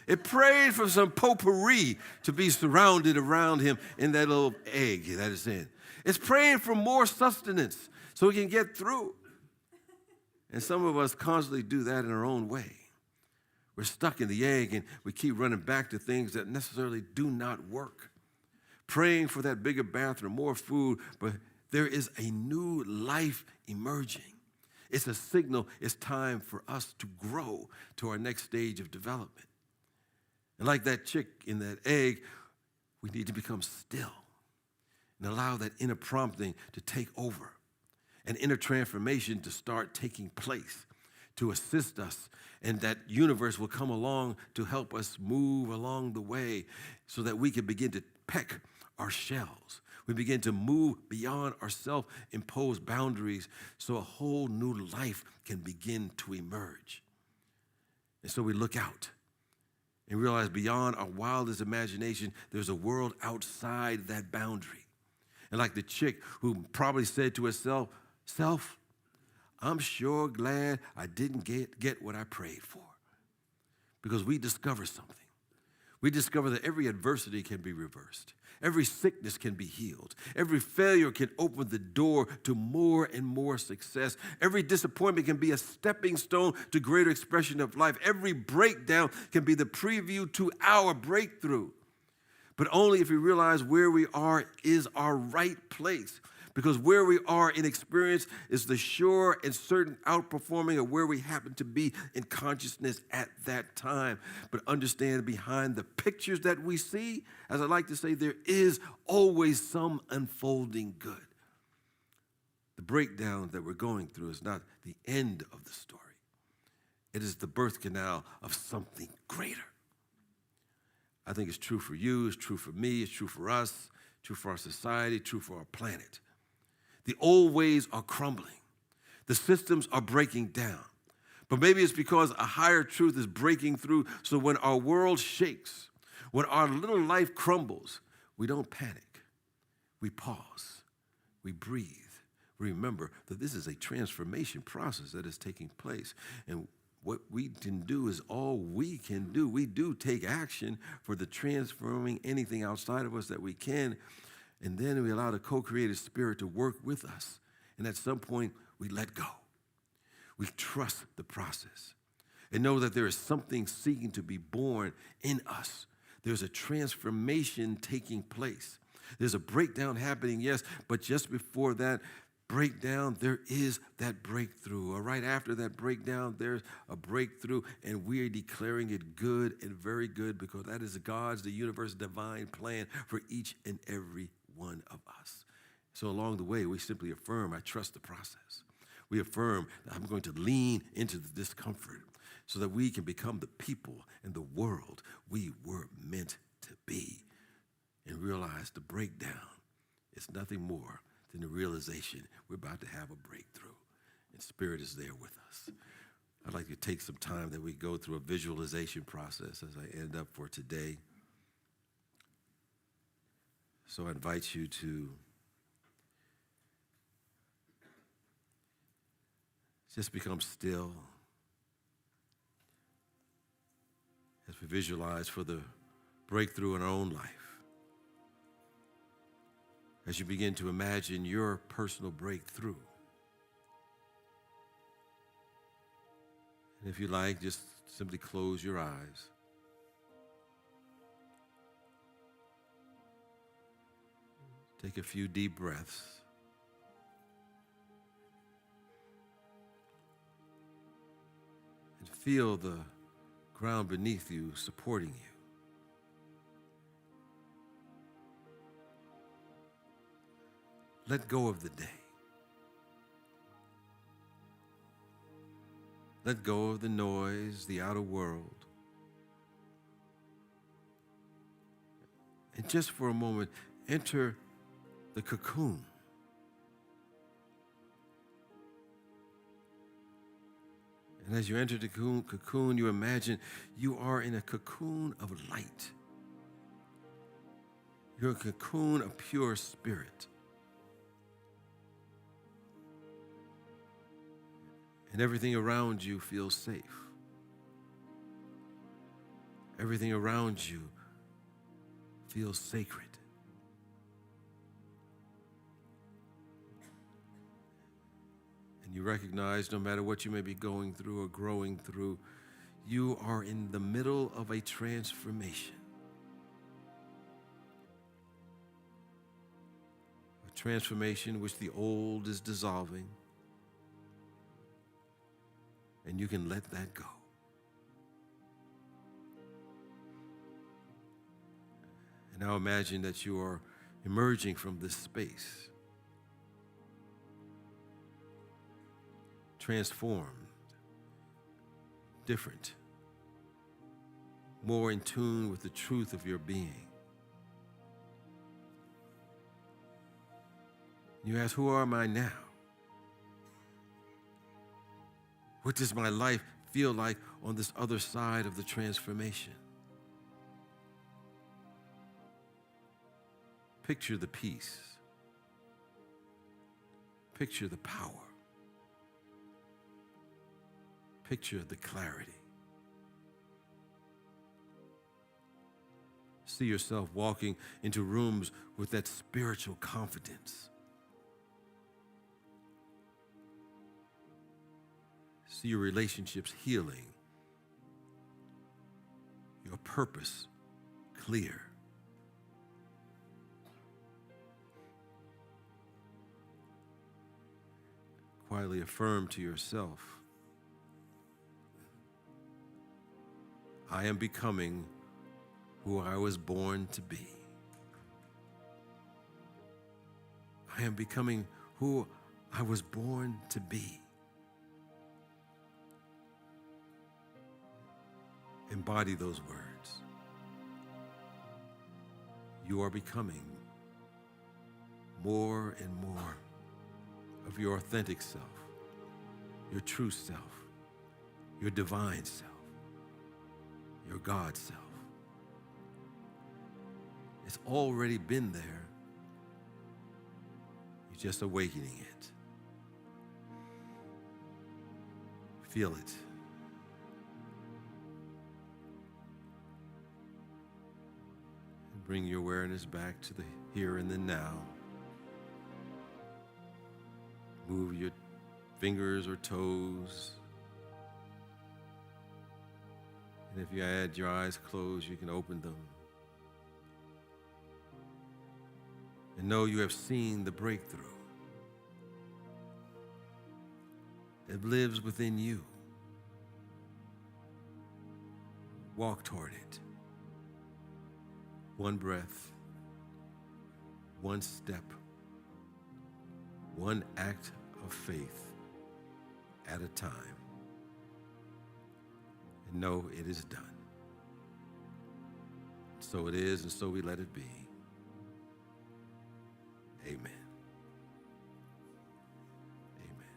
It prays for some potpourri to be surrounded around him in that little egg that it's in. It's praying for more sustenance so we can get through. And some of us constantly do that in our own way. We're stuck in the egg and we keep running back to things that necessarily do not work. Praying for that bigger bathroom, more food, but there is a new life emerging. It's a signal it's time for us to grow to our next stage of development. And like that chick in that egg, we need to become still and allow that inner prompting to take over, and inner transformation to start taking place, to assist us, and that universe will come along to help us move along the way so that we can begin to peck our shells. We begin to move beyond our self-imposed boundaries so a whole new life can begin to emerge. And so we look out and realize beyond our wildest imagination, there's a world outside that boundary. And like the chick who probably said to herself, "Self, I'm sure glad I didn't get what I prayed for." Because we discover something. We discover that every adversity can be reversed. Every sickness can be healed. Every failure can open the door to more and more success. Every disappointment can be a stepping stone to greater expression of life. Every breakdown can be the preview to our breakthrough. But only if we realize where we are is our right place. Because where we are in experience is the sure and certain outperforming of where we happen to be in consciousness at that time. But understand behind the pictures that we see, as I like to say, there is always some unfolding good. The breakdown that we're going through is not the end of the story. It is the birth canal of something greater. I think it's true for you, it's true for me, it's true for us, true for our society, true for our planet. The old ways are crumbling. The systems are breaking down. But maybe it's because a higher truth is breaking through. So when our world shakes, when our little life crumbles, we don't panic. We pause. We breathe. We remember that this is a transformation process that is taking place. And what we can do is all we can do. We do take action for the transforming anything outside of us that we can. And then we allow the co-creative spirit to work with us. And at some point, we let go. We trust the process and know that there is something seeking to be born in us. There's a transformation taking place. There's a breakdown happening, yes, but just before that breakdown, there is that breakthrough. Or right after that breakdown, there's a breakthrough, and we are declaring it good and very good because that is God's, the universe's divine plan for each and every one of us. So along the way, we simply affirm, I trust the process. We affirm that I'm going to lean into the discomfort so that we can become the people and the world we were meant to be, and realize the breakdown is nothing more than the realization we're about to have a breakthrough, and Spirit is there with us. I'd like to take some time that we go through a visualization process as I end up for today. So I invite you to just become still as we visualize for the breakthrough in our own life. As you begin to imagine your personal breakthrough. And if you like, just simply close your eyes. Take a few deep breaths. And feel the ground beneath you supporting you. Let go of the day. Let go of the noise, the outer world. And just for a moment, enter the cocoon. And as you enter the cocoon, you imagine you are in a cocoon of light. You're a cocoon of pure spirit. And everything around you feels safe. Everything around you feels sacred. And you recognize no matter what you may be going through or growing through, you are in the middle of a transformation. A transformation which the old is dissolving, and you can let that go. And now imagine that you are emerging from this space, transformed, different, more in tune with the truth of your being. You ask, who am I now? What does my life feel like on this other side of the transformation? Picture the peace. Picture the power. Picture the clarity. See yourself walking into rooms with that spiritual confidence. See your relationships healing, your purpose clear. Quietly affirm to yourself, I am becoming who I was born to be. I am becoming who I was born to be. Embody those words. You are becoming more and more of your authentic self, your true self, your divine self, your God self. It's already been there. You're just awakening it. Feel it. And bring your awareness back to the here and the now. Move your fingers or toes. And if you had your eyes closed, you can open them. And know you have seen the breakthrough. It lives within you. Walk toward it. One breath, one step, one act of faith at a time. And know it is done. So it is, and so we let it be. Amen. Amen.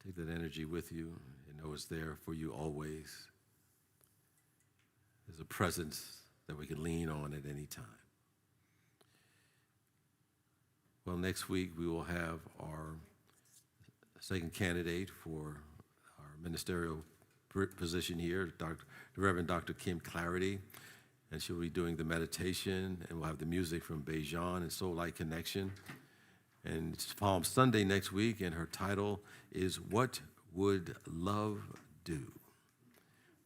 Take that energy with you and know it's there for you always. There's a presence that we can lean on at any time. Well, next week we will have our second candidate for our ministerial position here, the Reverend Dr. Kim Clarity, and she'll be doing the meditation, and we'll have the music from Bejan and Soul Light Connection. And it's Palm Sunday next week, and her title is What Would Love Do?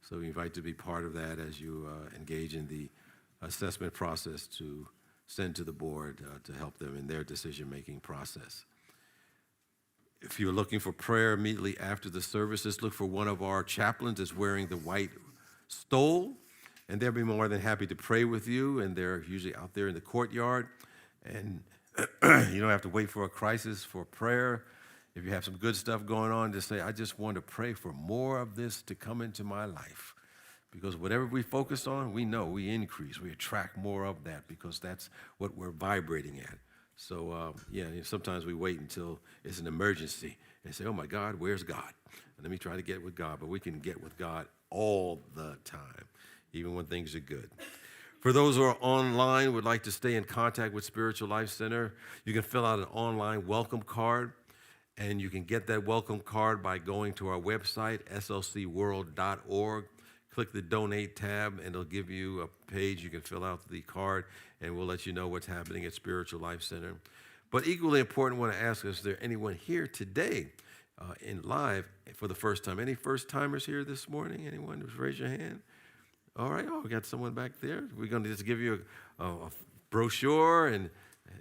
So we invite you to be part of that as you engage in the assessment process to send to the board to help them in their decision-making process. If you're looking for prayer immediately after the services, look for one of our chaplains that's wearing the white stole, and they'll be more than happy to pray with you, and they're usually out there in the courtyard, and you don't have to wait for a crisis for prayer. If you have some good stuff going on, just say, I just want to pray for more of this to come into my life. Because whatever we focus on, we know we increase. We attract more of that because that's what we're vibrating at. So, sometimes we wait until it's an emergency and say, oh, my God, where's God? And let me try to get with God. But we can get with God all the time, even when things are good. For those who are online, would like to stay in contact with Spiritual Life Center, you can fill out an online welcome card. And you can get that welcome card by going to our website, slcworld.org. Click the Donate tab, and it'll give you a page. You can fill out the card, and we'll let you know what's happening at Spiritual Life Center. But equally important, I want to ask, is there anyone here today in live for the first time? Any first-timers here this morning? Anyone? Just raise your hand. All right. Oh, we got someone back there. We're going to just give you a brochure and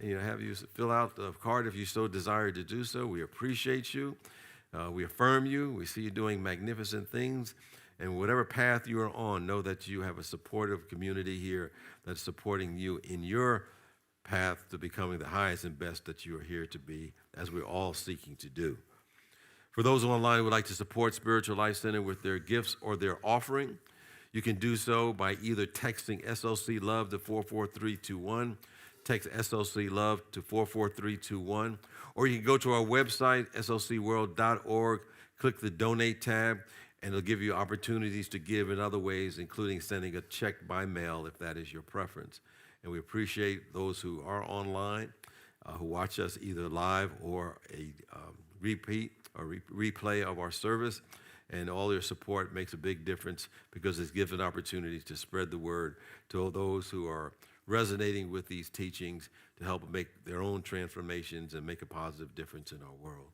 have you fill out the card if you so desire to do so. We appreciate you. We affirm you. We see you doing magnificent things. And whatever path you are on, know that you have a supportive community here that's supporting you in your path to becoming the highest and best that you are here to be, as we're all seeking to do. For those online who would like to support Spiritual Life Center with their gifts or their offering, you can do so by either texting SLC Love to 44321, text SLC Love to 44321, or you can go to our website, slcworld.org, click the Donate tab, and it'll give you opportunities to give in other ways, including sending a check by mail if that is your preference. And we appreciate those who are online, who watch us either live or a repeat or replay of our service. And all your support makes a big difference because it gives an opportunity to spread the word to those who are resonating with these teachings to help make their own transformations and make a positive difference in our world.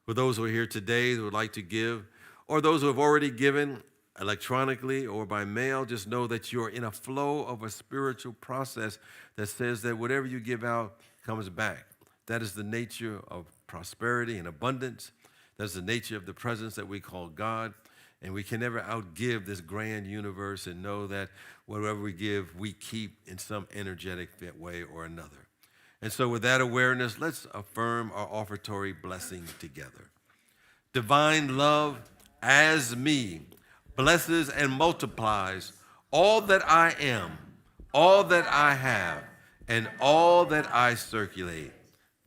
For those who are here today who would like to give, or those who have already given electronically or by mail, just know that you're in a flow of a spiritual process that says that whatever you give out comes back. That is the nature of prosperity and abundance. That's the nature of the presence that we call God. And we can never outgive this grand universe and know that whatever we give, we keep in some energetic way or another. And so with that awareness, let's affirm our offertory blessing together. Divine love as me blesses and multiplies all that I am, all that I have, and all that I circulate.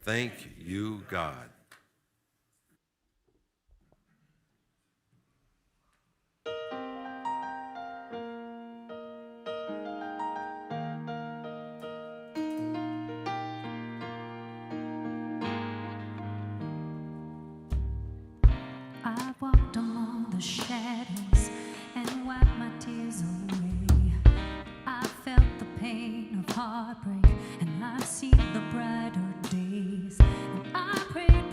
Thank you, God. I've walked among the shadows and wiped my tears away. I felt the pain of heartbreak and I've seen the brighter days. And I prayed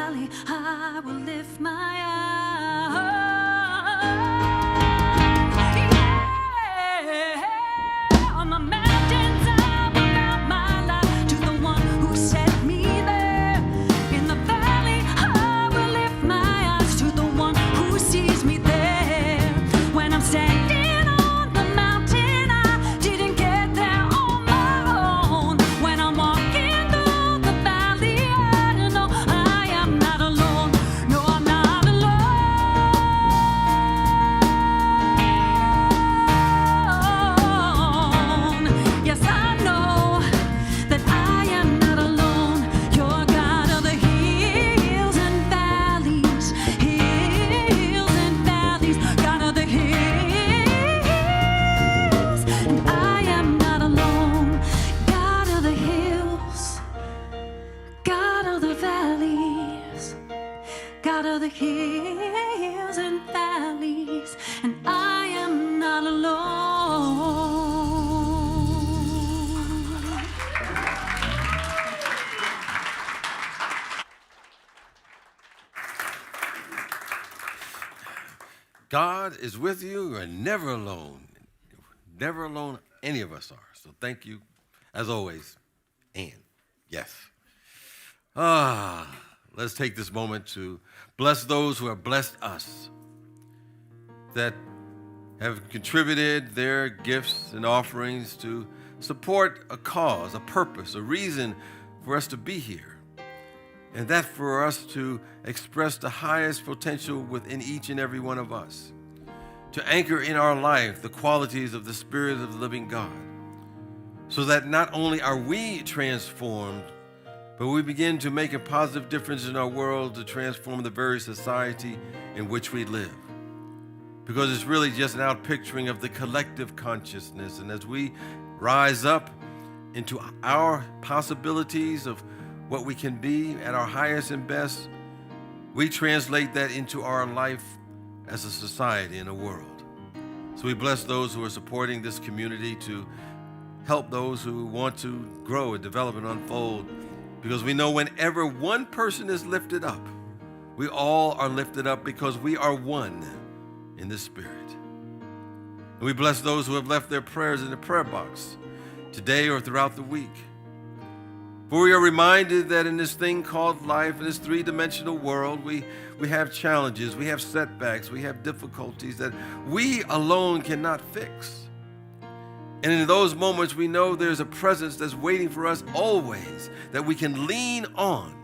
valley, I will lift my eyes. Yeah. On the mountains, I will mount my life to the one who set me there. In the valley, I will lift my eyes to the one who sees me there. When I'm standing on the mountain, I didn't get there on my own. When I'm walking through the valley, I know I am not alone. No, I'm not alone. Yes, I know that I am not alone. You're God of the hills and valleys, God of the hills, and I am not alone. God of the hills, God of the valleys, God of the hills and valleys, and I am not alone. God is with you. You are never alone. Never alone, any of us are. So thank you, as always. And yes. Let's take this moment to bless those who have blessed us, that have contributed their gifts and offerings to support a cause, a purpose, a reason for us to be here. And that for us to express the highest potential within each and every one of us, to anchor in our life the qualities of the Spirit of the living God, so that not only are we transformed, but we begin to make a positive difference in our world to transform the very society in which we live. Because it's really just an outpicturing of the collective consciousness. And as we rise up into our possibilities of what we can be at our highest and best, we translate that into our life as a society and a world. So we bless those who are supporting this community to help those who want to grow and develop and unfold, because we know whenever one person is lifted up, we all are lifted up because we are one in the Spirit. And we bless those who have left their prayers in the prayer box today or throughout the week. For we are reminded that in this thing called life, in this three-dimensional world, we have challenges, we have setbacks, we have difficulties that we alone cannot fix. And in those moments, we know there's a presence that's waiting for us always, that we can lean on,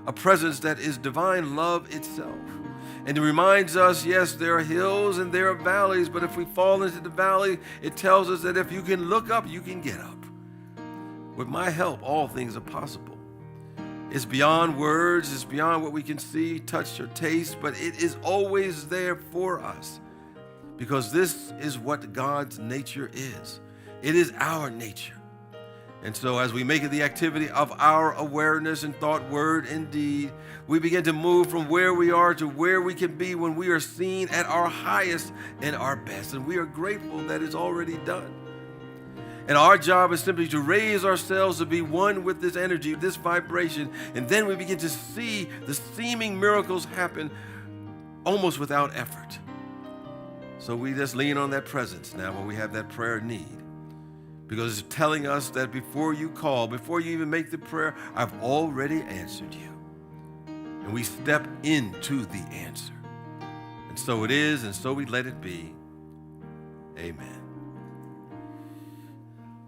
a presence that is divine love itself. And it reminds us, yes, there are hills and there are valleys, but if we fall into the valley, it tells us that if you can look up, you can get up. With my help, all things are possible. It's beyond words, it's beyond what we can see, touch, or taste, but it is always there for us, because this is what God's nature is. It is our nature. And so as we make it the activity of our awareness in thought, word, and deed, we begin to move from where we are to where we can be when we are seen at our highest and our best. And we are grateful that it's already done. And our job is simply to raise ourselves to be one with this energy, this vibration, and then we begin to see the seeming miracles happen almost without effort. So we just lean on that presence now when we have that prayer need, because it's telling us that before you call, before you even make the prayer, I've already answered you. And we step into the answer. And so it is, and so we let it be. Amen.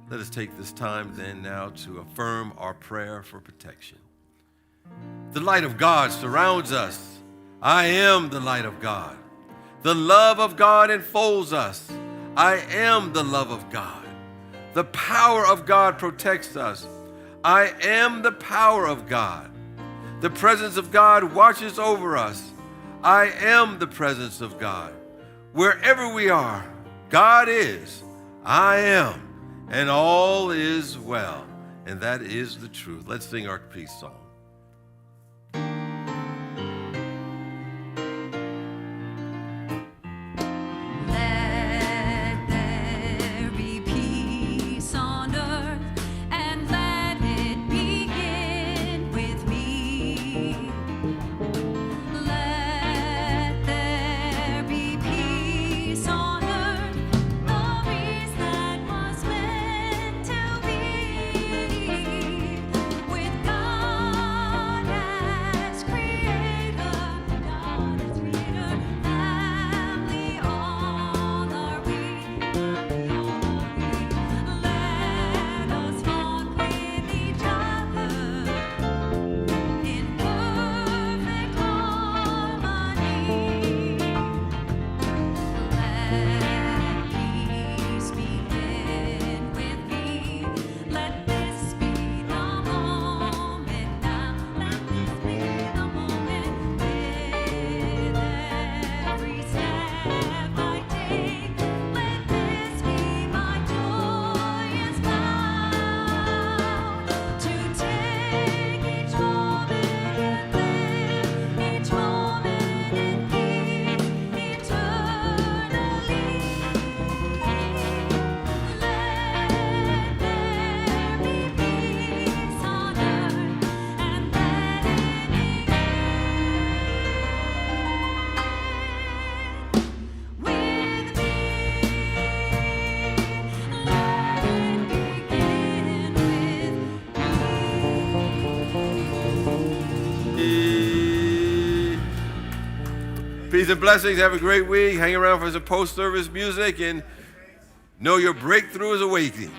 Let us take this time then now to affirm our prayer for protection. The light of God surrounds us. I am the light of God. The love of God enfolds us. I am the love of God. The power of God protects us. I am the power of God. The presence of God watches over us. I am the presence of God. Wherever we are, God is. I am. And all is well. And that is the truth. Let's sing our peace song. Let there be peace on earth, and let it begin with me. Peace and blessings. Have a great week. Hang around for some post-service music and know your breakthrough is awaiting.